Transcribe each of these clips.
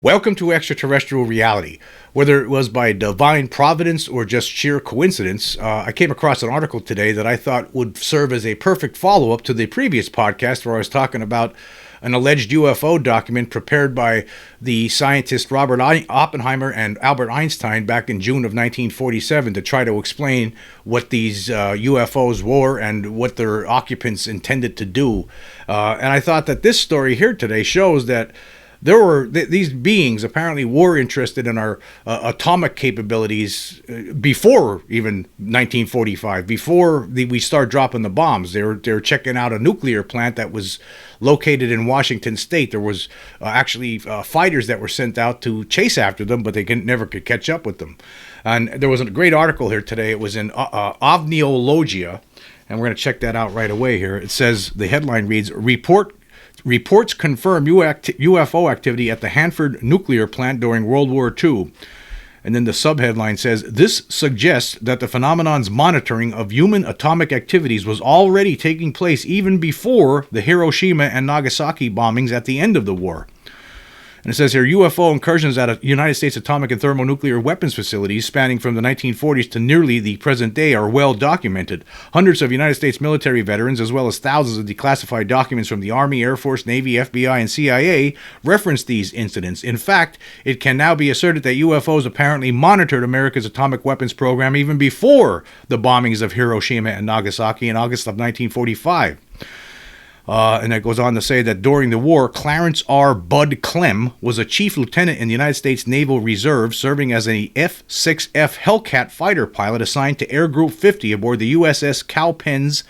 Welcome to Extraterrestrial Reality. Whether it was by divine providence or just sheer coincidence, I came across an article today that I thought would serve as a perfect follow-up to the previous podcast where I was talking about an alleged UFO document prepared by the scientists Robert Oppenheimer and Albert Einstein back in June of 1947 to try to explain what these UFOs were and what their occupants intended to do. And I thought that this story here today shows that there were these beings apparently were interested in our atomic capabilities before even 1945. Before we start dropping the bombs, they were checking out a nuclear plant that was located in Washington State. There was actually fighters that were sent out to chase after them, but they never could catch up with them. And there was a great article here today. It was in Ovniologia, and we're going to check that out right away here. It says, the headline reads, Reports confirm UFO activity at the Hanford nuclear plant during World War II. And then the subheadline says, this suggests that the phenomenon's monitoring of human atomic activities was already taking place even before the Hiroshima and Nagasaki bombings at the end of the war. And it says here, UFO incursions at United States atomic and thermonuclear weapons facilities spanning from the 1940s to nearly the present day are well documented. Hundreds of United States military veterans, as well as thousands of declassified documents from the Army, Air Force, Navy, FBI, and CIA, reference these incidents. In fact, it can now be asserted that UFOs apparently monitored America's atomic weapons program even before the bombings of Hiroshima and Nagasaki in August of 1945. And it goes on to say that during the war, Clarence R. Bud Clem was a chief lieutenant in the United States Naval Reserve, serving as an F-6F Hellcat fighter pilot assigned to Air Group 50 aboard the USS Cowpens,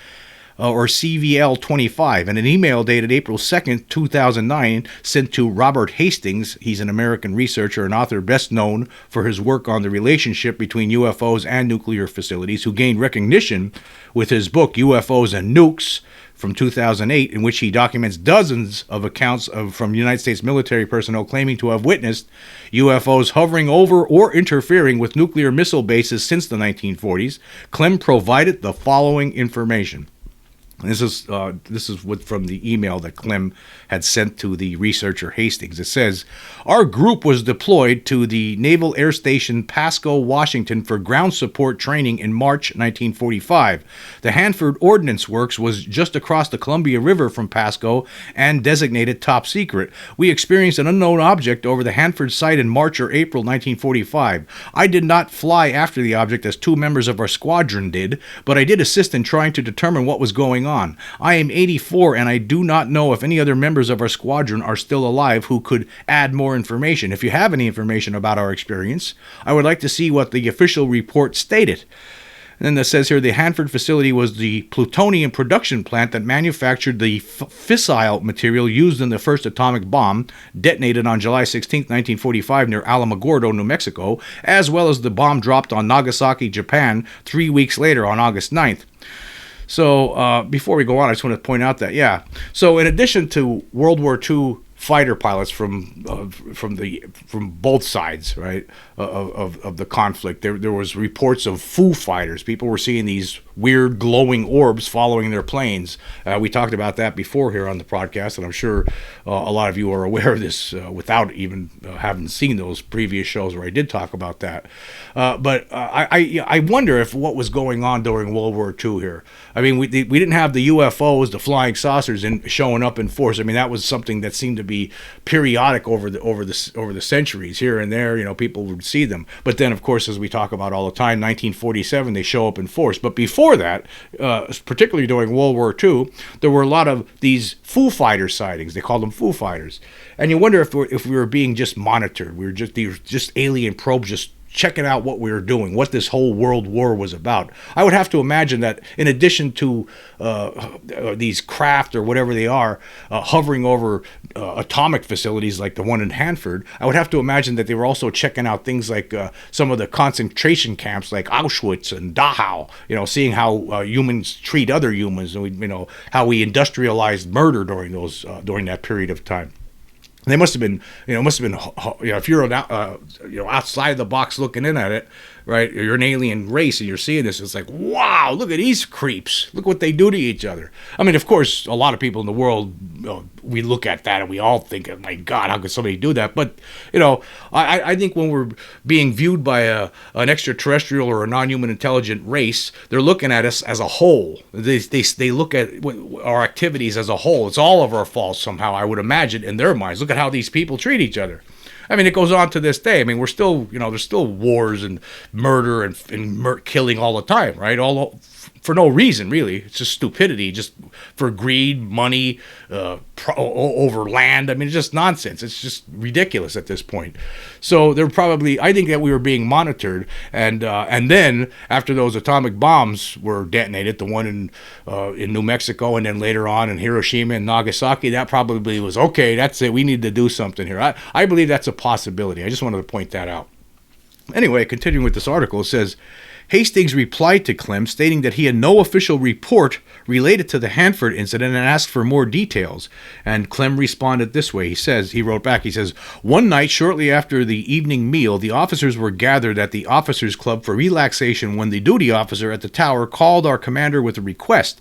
or CVL-25. And an email dated April 2nd, 2009, sent to Robert Hastings. He's an American researcher and author best known for his work on the relationship between UFOs and nuclear facilities, who gained recognition with his book, UFOs and Nukes, from 2008, in which he documents dozens of accounts from United States military personnel claiming to have witnessed UFOs hovering over or interfering with nuclear missile bases since the 1940s. Clem provided the following information. This is from the email that Clem had sent to the researcher Hastings. It says, our group was deployed to the Naval Air Station Pasco, Washington for ground support training in March 1945. The Hanford Ordnance Works was just across the Columbia River from Pasco and designated top secret. We experienced an unknown object over the Hanford site in March or April 1945. I did not fly after the object as two members of our squadron did, but I did assist in trying to determine what was going on. I am 84 and I do not know if any other members of our squadron are still alive who could add more information. If you have any information about our experience, I would like to see what the official report stated. And then it says here, the Hanford facility was the plutonium production plant that manufactured the fissile material used in the first atomic bomb detonated on July 16, 1945 near Alamogordo, New Mexico, as well as the bomb dropped on Nagasaki, Japan 3 weeks later on August 9th. So before we go on, I just want to point out that, so in addition to World War II fighter pilots from both sides, right, of the conflict, there was reports of Foo Fighters. People were seeing these weird glowing orbs following their planes. We talked about that before here on the podcast, and I'm sure a lot of you are aware of this without even having seen those previous shows where I did talk about that. But I wonder if what was going on during World War II here. I mean, we didn't have the UFOs, the flying saucers, showing up in force. I mean, that was something that seemed to be periodic over the centuries. Here and there, people would see them. But then, of course, as we talk about all the time, 1947 they show up in force. But before that, particularly during World War II, there were a lot of these Foo Fighter sightings. They called them Foo Fighters, and you wonder if we were being just monitored. We were just alien probes just checking out what we were doing, what this whole world war was about. I would have to imagine that in addition to these craft or whatever they are hovering over atomic facilities like the one in Hanford, I would have to imagine that they were also checking out things like some of the concentration camps like Auschwitz and Dachau, seeing how humans treat other humans, and how we industrialized murder during that period of time. They must have been, if you're outside of the box looking in at it, right? You're an alien race and you're seeing this. It's like, wow, look at these creeps. Look what they do to each other. I mean, of course, a lot of people in the world, we look at that and we all think, oh my God, how could somebody do that? But, I think when we're being viewed by an extraterrestrial or a non-human intelligent race, they're looking at us as a whole. They look at our activities as a whole. It's all of our faults somehow, I would imagine, in their minds. Look at how these people treat each other. I mean, it goes on to this day. I mean, we're still, there's still wars and murder and killing all the time, right? All for no reason, really. It's just stupidity, just for greed, money, over land. I mean, it's just nonsense. It's just ridiculous at this point. So I think that we were being monitored, and then after those atomic bombs were detonated, the one in New Mexico, and then later on in Hiroshima and Nagasaki, that probably was, okay, that's it. We need to do something here. I believe that's a possibility. I just wanted to point that out. Anyway, continuing with this article, it says, Hastings replied to Clem, stating that he had no official report related to the Hanford incident and asked for more details. And Clem responded this way. He wrote back, one night shortly after the evening meal, the officers were gathered at the officers' club for relaxation when the duty officer at the tower called our commander with a request.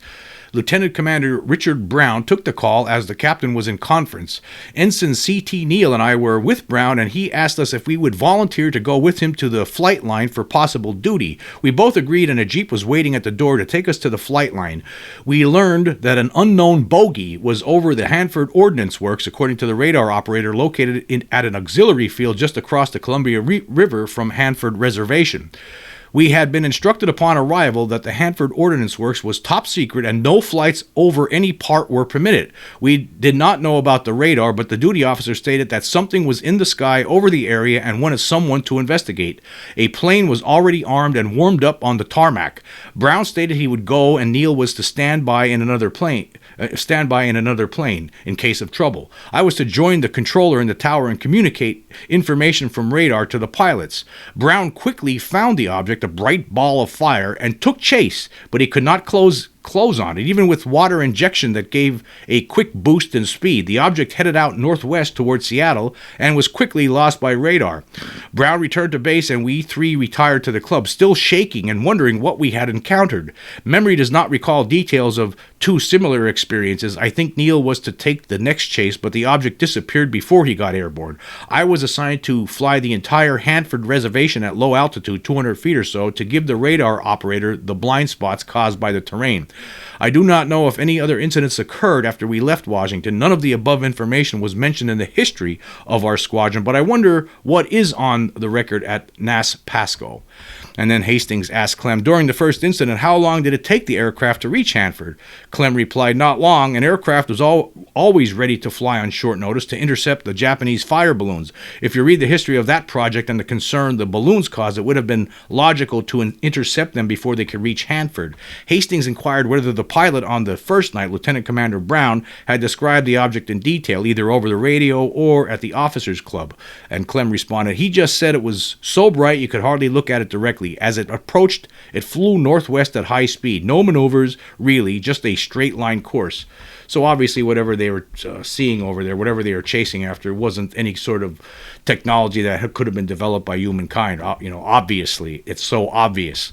Lieutenant Commander Richard Brown took the call as the captain was in conference. Ensign C.T. Neal and I were with Brown, and he asked us if we would volunteer to go with him to the flight line for possible duty. We both agreed, and a jeep was waiting at the door to take us to the flight line. We learned that an unknown bogey was over the Hanford Ordnance Works, according to the radar operator located at an auxiliary field just across the Columbia River from Hanford Reservation. We had been instructed upon arrival that the Hanford Ordnance Works was top secret and no flights over any part were permitted. We did not know about the radar, but the duty officer stated that something was in the sky over the area and wanted someone to investigate. A plane was already armed and warmed up on the tarmac. Brown stated he would go and Neal was to stand by in another plane in case of trouble. I was to join the controller in the tower and communicate information from radar to the pilots. Brown quickly found the object, a bright ball of fire, and took chase, but he could not close on it, even with water injection that gave a quick boost in speed. The object headed out northwest towards Seattle and was quickly lost by radar. Brown returned to base and we three retired to the club, still shaking and wondering what we had encountered. Memory does not recall details of two similar experiences. I think Neal was to take the next chase, but the object disappeared before he got airborne. I was assigned to fly the entire Hanford Reservation at low altitude, 200 feet or so, to give the radar operator the blind spots caused by the terrain. I do not know if any other incidents occurred after we left Washington. None of the above information was mentioned in the history of our squadron, but I wonder what is on the record at NAS Pasco. And then Hastings asked Clem, during the first incident, how long did it take the aircraft to reach Hanford? Clem replied, not long. An aircraft was always ready to fly on short notice to intercept the Japanese fire balloons. If you read the history of that project and the concern the balloons caused, it would have been logical to intercept them before they could reach Hanford. Hastings inquired whether the pilot on the first night, Lieutenant Commander Brown, had described the object in detail, either over the radio or at the officers' club. And Clem responded, he just said it was so bright you could hardly look at it directly. As it approached, it flew northwest at high speed. No maneuvers, really, just a straight line course. So obviously whatever they were seeing over there, whatever they were chasing after, wasn't any sort of technology that could have been developed by humankind. Obviously, it's so obvious.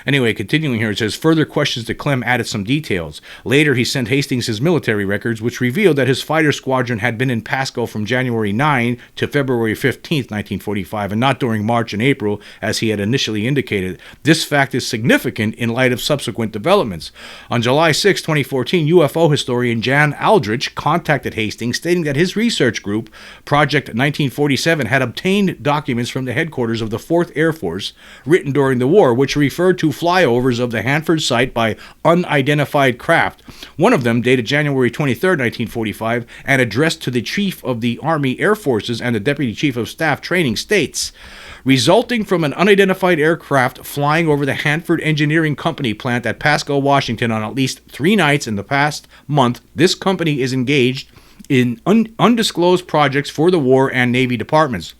Anyway, continuing here, it says, further questions to Clem added some details. Later, he sent Hastings his military records, which revealed that his fighter squadron had been in Pasco from January 9 to February 15, 1945, and not during March and April, as he had initially indicated. This fact is significant in light of subsequent developments. On July 6, 2014, UFO historian Jan Aldrich contacted Hastings, stating that his research group, Project 1947, had obtained documents from the headquarters of the 4th Air Force, written during the war, which referred to flyovers of the Hanford site by unidentified craft. One of them, dated January 23, 1945, and addressed to the Chief of the Army Air Forces and the Deputy Chief of Staff Training, states, resulting from an unidentified aircraft flying over the Hanford Engineering Company plant at Pasco, Washington on at least 3 nights in the past month, this company is engaged in undisclosed projects for the War and Navy departments.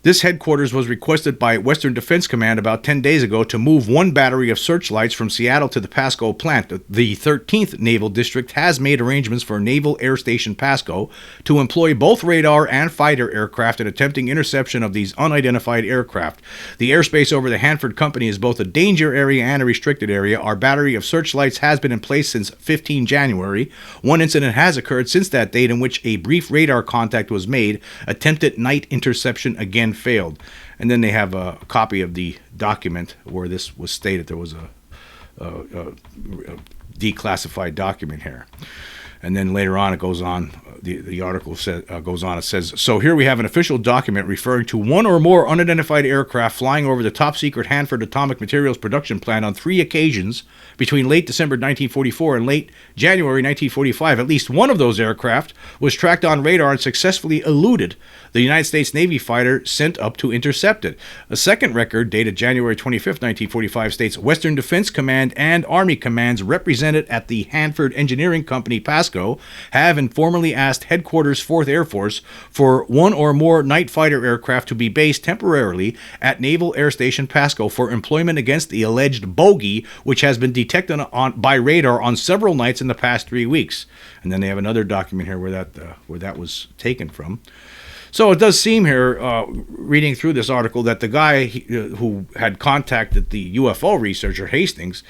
This headquarters was requested by Western Defense Command about 10 days ago to move one battery of searchlights from Seattle to the Pasco plant. The 13th Naval District has made arrangements for Naval Air Station Pasco to employ both radar and fighter aircraft in attempting interception of these unidentified aircraft. The airspace over the Hanford company is both a danger area and a restricted area. Our battery of searchlights has been in place since 15 January. One incident has occurred since that date in which a brief radar contact was made. Attempted night interception again failed. And then they have a copy of the document where this was stated. There was a declassified document here. And then later on, it goes on. The article goes on. It says, so here we have an official document referring to one or more unidentified aircraft flying over the top-secret Hanford Atomic Materials Production Plant on 3 occasions between late December 1944 and late January 1945. At least one of those aircraft was tracked on radar and successfully eluded the United States Navy fighter sent up to intercept it. A second record, dated January 25, 1945, states Western Defense Command and Army commands represented at the Hanford Engineering Company, Pasco, have informally asked Headquarters 4th Air Force for one or more night fighter aircraft to be based temporarily at Naval Air Station Pasco for employment against the alleged bogey, which has been detected by radar on several nights in the past 3 weeks. And then they have another document here where that was taken from. So it does seem here, reading through this article, that the guy who had contacted the UFO researcher Hastings,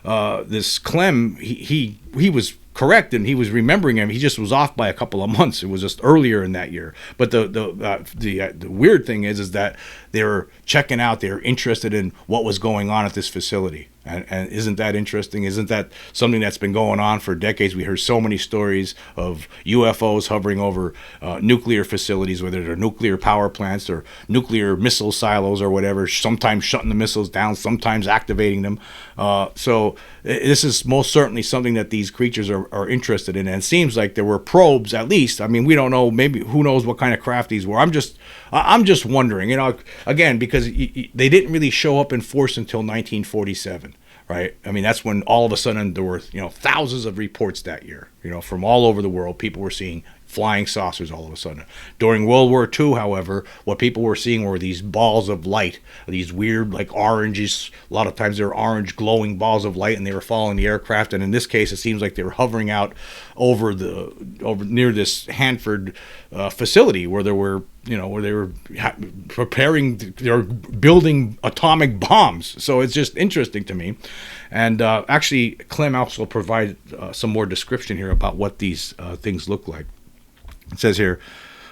this Clem, he was correct, and he was remembering him. He just was off by a couple of months. It was just earlier in that year. But the weird thing is that they were checking out. They were interested in what was going on at this facility. And isn't that interesting? Isn't that something that's been going on for decades? We heard so many stories of UFOs hovering over nuclear facilities, whether they're nuclear power plants or nuclear missile silos or whatever, sometimes shutting the missiles down, sometimes activating them. So this is most certainly something that these creatures are interested in. And it seems like there were probes, at least. I mean, we don't know. Maybe who knows what kind of craft these were. I'm just wondering, again, because they didn't really show up in force until 1947. Right. I mean, that's when all of a sudden there were, thousands of reports that year, from all over the world. People were seeing flying saucers all of a sudden. During World War II, however, what people were seeing were these balls of light, these weird, like oranges. A lot of times they were orange glowing balls of light, and they were following the aircraft. And in this case, it seems like they were hovering out over near this Hanford facility where there were, where they were preparing, they were building atomic bombs. So it's just interesting to me. And actually, Clem also provided some more description here about what these things look like. It says here,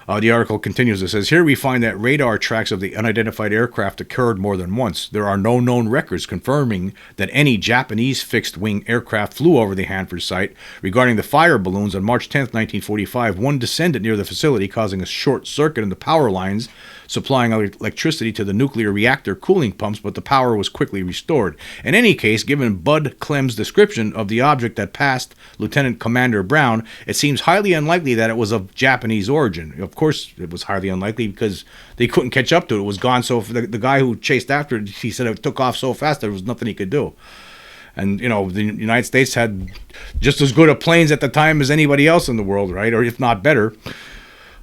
the article continues. It says, here we find that radar tracks of the unidentified aircraft occurred more than once. There are no known records confirming that any Japanese fixed-wing aircraft flew over the Hanford site. Regarding the fire balloons, on March 10, 1945, one descended near the facility, causing a short circuit in the power lines supplying electricity to the nuclear reactor cooling pumps, but the power was quickly restored. In any case, given Bud Clem's description of the object that passed Lieutenant Commander Brown, it seems highly unlikely that it was of Japanese origin. Of course, it was highly unlikely because they couldn't catch up to it. It was gone so the guy who chased after it, he said it took off so fast there was nothing he could do. And, the United States had just as good of planes at the time as anybody else in the world, right? Or if not better.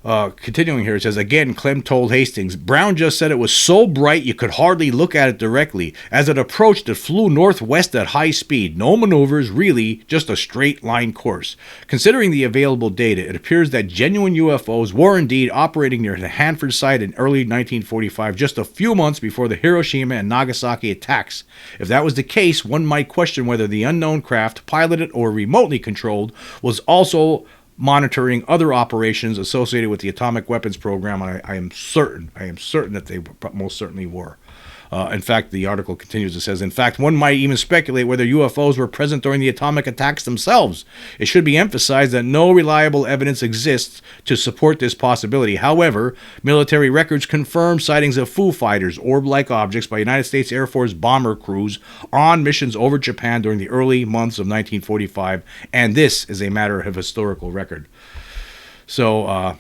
Continuing here, it says, again, Clem told Hastings, Brown just said it was so bright you could hardly look at it directly. As it approached, it flew northwest at high speed. No maneuvers, really, just a straight line course. Considering the available data, it appears that genuine UFOs were indeed operating near the Hanford site in early 1945, just a few months before the Hiroshima and Nagasaki attacks. If that was the case, one might question whether the unknown craft, piloted or remotely controlled, was also monitoring other operations associated with the atomic weapons program. I am certain that they most certainly were. In fact, the article continues. It says, in fact, one might even speculate whether UFOs were present during the atomic attacks themselves. It should be emphasized that no reliable evidence exists to support this possibility. However, military records confirm sightings of Foo Fighters, orb-like objects, by United States Air Force bomber crews on missions over Japan during the early months of 1945, and this is a matter of historical record. So,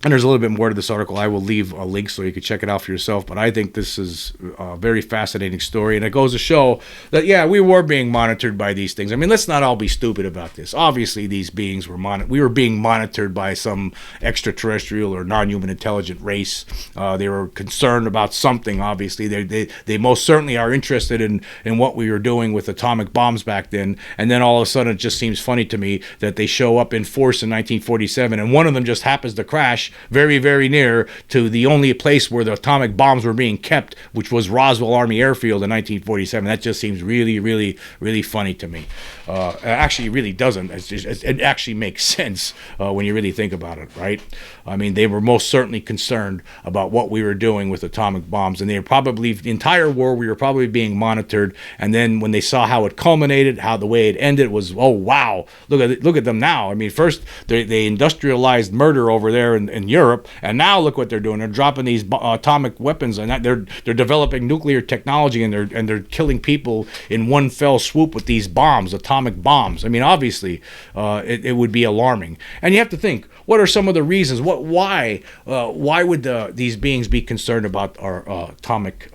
And there's a little bit more to this article. I will leave a link so you can check it out for yourself. But I think this is a very fascinating story. And it goes to show that, yeah, we were being monitored by these things. I mean, let's not all be stupid about this. Obviously, these beings were we were being monitored by some extraterrestrial or non-human intelligent race. They were concerned about something, obviously. They most certainly are interested in what we were doing with atomic bombs back then. And then all of a sudden, it just seems funny to me that they show up in force in 1947, and one of them just happens to crash very, very near to the only place where the atomic bombs were being kept, which was Roswell Army Airfield in 1947. That just seems really, really, really funny to me. Actually, it really doesn't. It actually makes sense when you really think about it, right? I mean, they were most certainly concerned about what we were doing with atomic bombs, and they were probably, the entire war, we were probably being monitored. And then when they saw how it culminated, how the way it ended was, oh wow, look at them now. I mean, first they industrialized murder over there in Europe, and now look what they're doing. They're dropping these atomic weapons, and they're developing nuclear technology, and they're killing people in one fell swoop with these bombs, atomic bombs. I mean, obviously, it would be alarming. And you have to think, what are some of the reasons? Why would these beings be concerned about our atomic,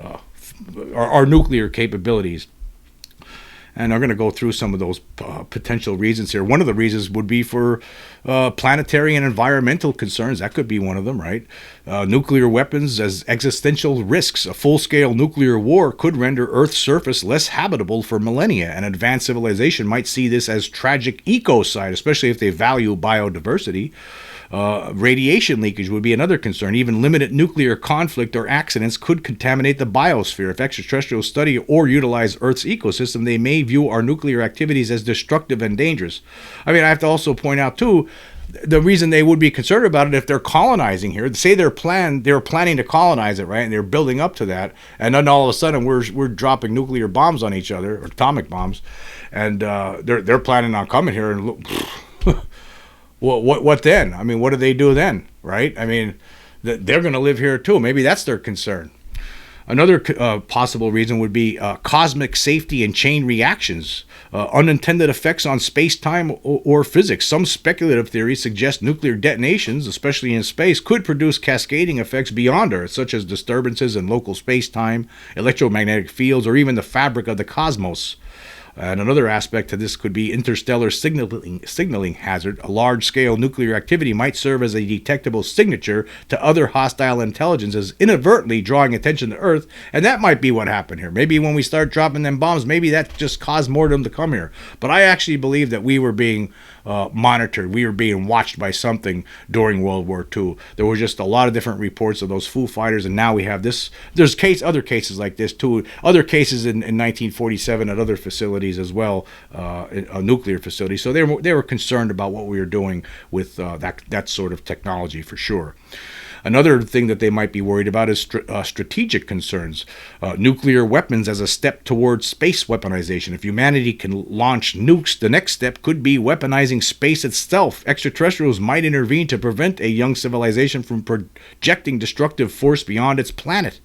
our nuclear capabilities? And I'm going to go through some of those potential reasons here. One of the reasons would be for planetary and environmental concerns. That could be one of them, right? Nuclear weapons as existential risks. A full-scale nuclear war could render Earth's surface less habitable for millennia. An advanced civilization might see this as tragic ecocide, especially if they value biodiversity. Radiation leakage would be another concern. Even limited nuclear conflict or accidents could contaminate the biosphere. If extraterrestrials study or utilize Earth's ecosystem, they may view our nuclear activities as destructive and dangerous. I mean, I have to also point out, too, the reason they would be concerned about it if they're colonizing here. Say they're planning to colonize it, right? And they're building up to that. And then all of a sudden we're dropping nuclear bombs on each other, or atomic bombs. And they're planning on coming here and look... Well, what then? I mean, what do they do then, right? I mean, they're going to live here too. Maybe that's their concern. Another possible reason would be cosmic safety and chain reactions, unintended effects on space-time or physics. Some speculative theories suggest nuclear detonations, especially in space, could produce cascading effects beyond Earth, such as disturbances in local space-time, electromagnetic fields, or even the fabric of the cosmos. And another aspect to this could be interstellar signaling hazard. A large-scale nuclear activity might serve as a detectable signature to other hostile intelligences, inadvertently drawing attention to Earth. And that might be what happened here. Maybe when we start dropping them bombs, maybe that just caused more of them to come here. But I actually believe that we were being monitored. We were being watched by something during World War II. There were just a lot of different reports of those Foo Fighters, and now we have this. There's other cases like this too. Other cases in 1947 at other facilities as well, nuclear facilities. So they were concerned about what we were doing with that sort of technology for sure. Another thing that they might be worried about is strategic concerns. Nuclear weapons as a step towards space weaponization. If humanity can launch nukes, the next step could be weaponizing space itself. Extraterrestrials might intervene to prevent a young civilization from projecting destructive force beyond its planet.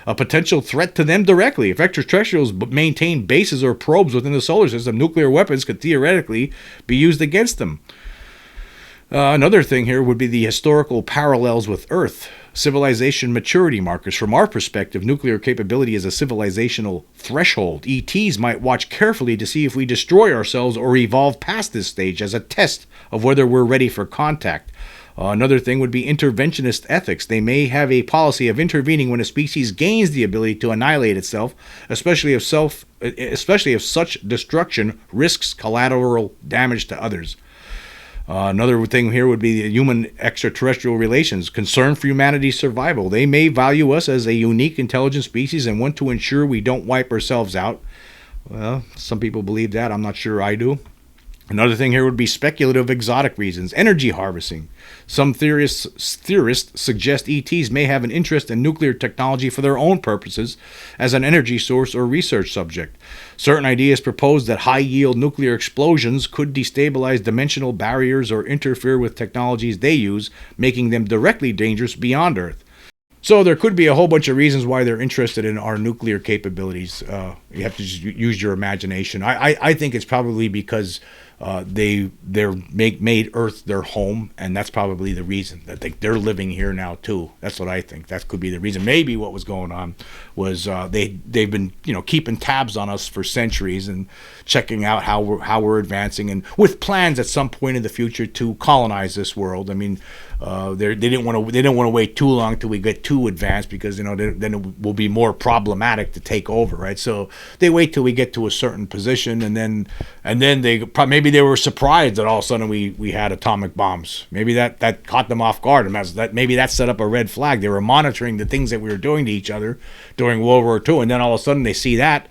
A potential threat to them directly. If extraterrestrials maintain bases or probes within the solar system, nuclear weapons could theoretically be used against them. Another thing here would be the historical parallels with Earth. Civilization maturity markers. From our perspective, nuclear capability is a civilizational threshold. ETs might watch carefully to see if we destroy ourselves or evolve past this stage as a test of whether we're ready for contact. Another thing would be interventionist ethics. They may have a policy of intervening when a species gains the ability to annihilate itself, especially if such destruction risks collateral damage to others. Another thing here would be the human-extraterrestrial relations, concern for humanity's survival. They may value us as a unique intelligent species and want to ensure we don't wipe ourselves out. Well, some people believe that. I'm not sure I do. Another thing here would be speculative exotic reasons. Energy harvesting. Some theorists suggest ETs may have an interest in nuclear technology for their own purposes as an energy source or research subject. Certain ideas propose that high-yield nuclear explosions could destabilize dimensional barriers or interfere with technologies they use, making them directly dangerous beyond Earth. So there could be a whole bunch of reasons why they're interested in our nuclear capabilities. You have to just use your imagination. I think it's probably because they're made Earth their home, and that's probably the reason that they're living here now too. That's what I think. That could be the reason. Maybe what was going on was they've been keeping tabs on us for centuries and checking out how we're advancing, and with plans at some point in the future to colonize this world. I mean, they didn't want to wait too long till we get too advanced, because then it will be more problematic to take over, right? So they wait till we get to a certain position, and then maybe they were surprised that all of a sudden we had atomic bombs. Maybe that caught them off guard, and maybe that set up a red flag. They were monitoring the things that we were doing to each other during World War II, and then all of a sudden they see that.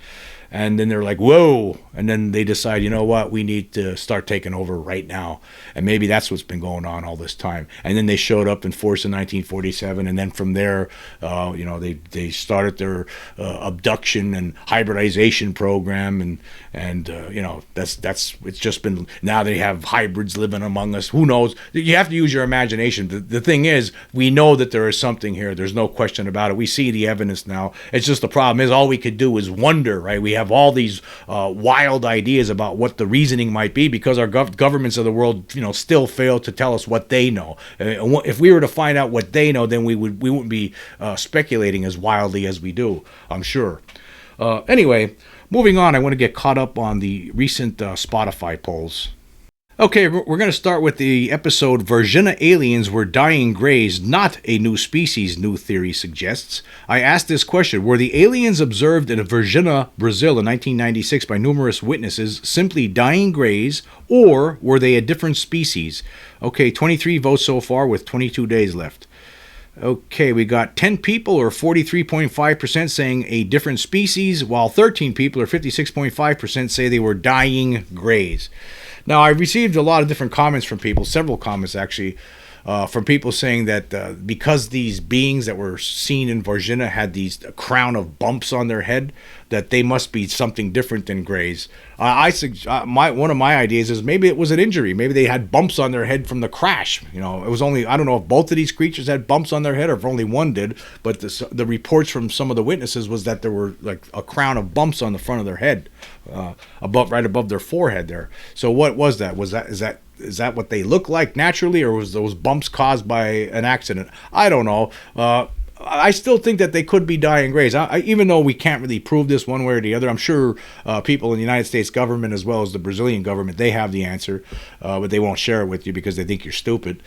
And then they're like, whoa. And then they decide, you know what, we need to start taking over right now. And maybe that's what's been going on all this time. And then they showed up in force in 1947. And then from there, they started their abduction and hybridization program. And it's just been, now they have hybrids living among us. Who knows? You have to use your imagination. The thing is, we know that there is something here. There's no question about it. We see the evidence now. It's just the problem is all we could do is wonder, right? We have all these wild ideas about what the reasoning might be, because our governments of the world, still fail to tell us what they know. If we were to find out what they know, then we wouldn't be speculating as wildly as we do, I'm sure. Anyway, moving on, I want to get caught up on the recent Spotify polls. Okay, we're going to start with the episode Virginia Aliens Were Dying Greys, Not a New Species, New Theory Suggests. I asked this question: were the aliens observed in Virginia, Brazil in 1996 by numerous witnesses simply dying greys, or were they a different species? Okay, 23 votes so far with 22 days left. Okay, we got 10 people, or 43.5%, saying a different species, while 13 people, or 56.5%, say they were dying greys. Now, I received a lot of different comments from people, several comments actually, from people saying that because these beings that were seen in Virginia had these crown of bumps on their head, that they must be something different than greys. One of my ideas is maybe it was an injury. Maybe they had bumps on their head from the crash. It was only, I don't know if both of these creatures had bumps on their head or if only one did, but the reports from some of the witnesses was that there were like a crown of bumps on the front of their head, right above their forehead there. So what was that? Is that what they look like naturally, or was those bumps caused by an accident? I don't know. I still think that they could be dying greys. Even though we can't really prove this one way or the other, I'm sure people in the United States government as well as the Brazilian government, they have the answer, but they won't share it with you because they think you're stupid.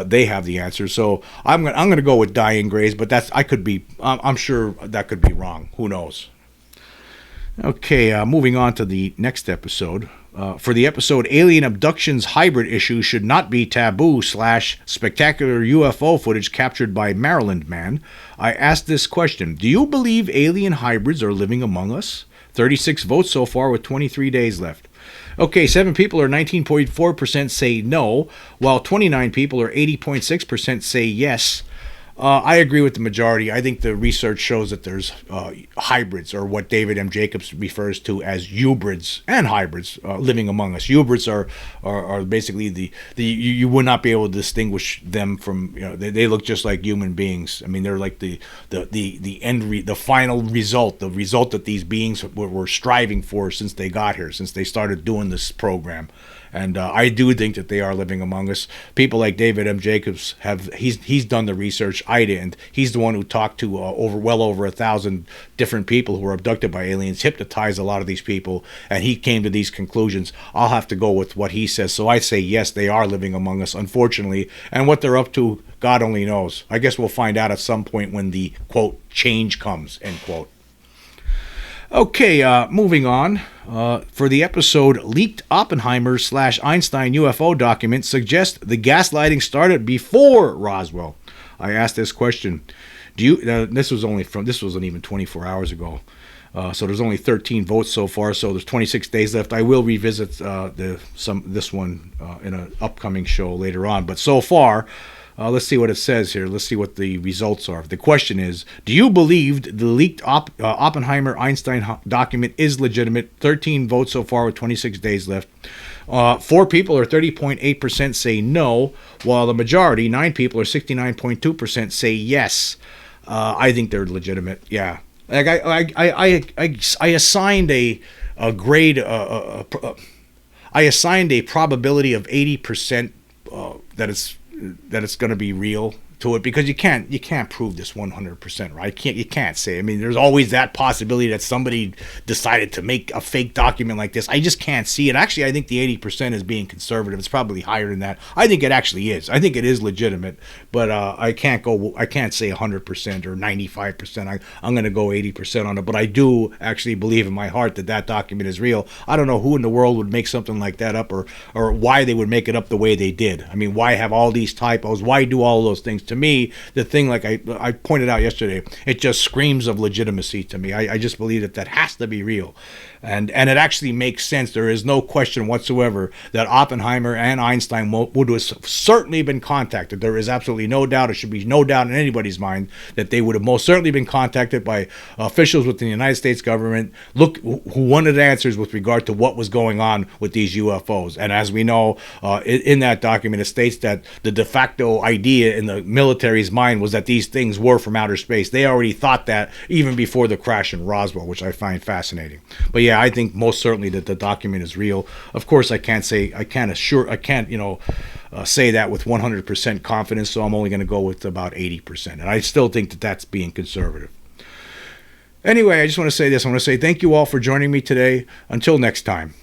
They have the answer. So I'm gonna go with dying greys, but I'm sure that could be wrong. Who knows? Okay, moving on to the next episode. For the episode, Alien Abductions Hybrid Issue Should Not Be Taboo / Spectacular UFO Footage Captured by Maryland Man, I asked this question: do you believe alien hybrids are living among us? 36 votes so far with 23 days left. Okay, 7 people, or 19.4%, say no, while 29 people, or 80.6%, say yes. I agree with the majority. I think the research shows that there's hybrids, or what David M. Jacobs refers to as hybrids and hybrids, living among us. Hybrids are basically you would not be able to distinguish them from, they look just like human beings. I mean, they're like the final result, the result that these beings were striving for since they got here, since they started doing this program. And I do think that they are living among us. People like David M. Jacobs he's done the research. I didn't. He's the one who talked to well over 1,000 different people who were abducted by aliens, hypnotized a lot of these people, and he came to these conclusions. I'll have to go with what he says. So I say yes, they are living among us, unfortunately. And what they're up to, God only knows. I guess we'll find out at some point when the, quote, change comes, end quote. Okay, moving on. For the episode, Leaked Oppenheimer / Einstein UFO Document Suggests the Gaslighting Started Before Roswell. I asked this question: this wasn't even 24 hours ago. So there's only 13 votes so far. So there's 26 days left. I will revisit this one in an upcoming show later on. But so far, let's see what it says here. Let's see what the results are. The question is: do you believe the leaked Oppenheimer-Einstein document is legitimate? 13 votes so far with 26 days left. 4 people, or 30.8%, say no, while the majority, 9 people, or 69.2%, say yes. I think they're legitimate. Yeah. Like I assigned a grade. I assigned a probability of 80% that it's going to be real to it, because you can't prove this 100%, right? You can't say. I mean, there's always that possibility that somebody decided to make a fake document like this. I just can't see it. Actually, I think the 80% is being conservative. It's probably higher than that. I think it actually is. I think it is legitimate, but I can't say 100% or 95%. I'm going to go 80% on it, but I do actually believe in my heart that document is real. I don't know who in the world would make something like that up, or why they would make it up the way they did. I mean, why have all these typos? Why do all those things? To me, the thing, like I pointed out yesterday, it just screams of legitimacy to me. I just believe that has to be real. And it actually makes sense. There is no question whatsoever that Oppenheimer and Einstein would have certainly been contacted. There is absolutely no doubt. There should be no doubt in anybody's mind that they would have most certainly been contacted by officials within the United States government who wanted answers with regard to what was going on with these UFOs. And as we know, in that document, it states that the de facto idea in the military's mind was that these things were from outer space. They already thought that even before the crash in Roswell, which I find fascinating. But yeah, I think most certainly that the document is real. Of course, I can't say that with 100% confidence, so I'm only going to go with about 80%. And I still think that that's being conservative. Anyway, I just want to say this. I want to say thank you all for joining me today. Until next time.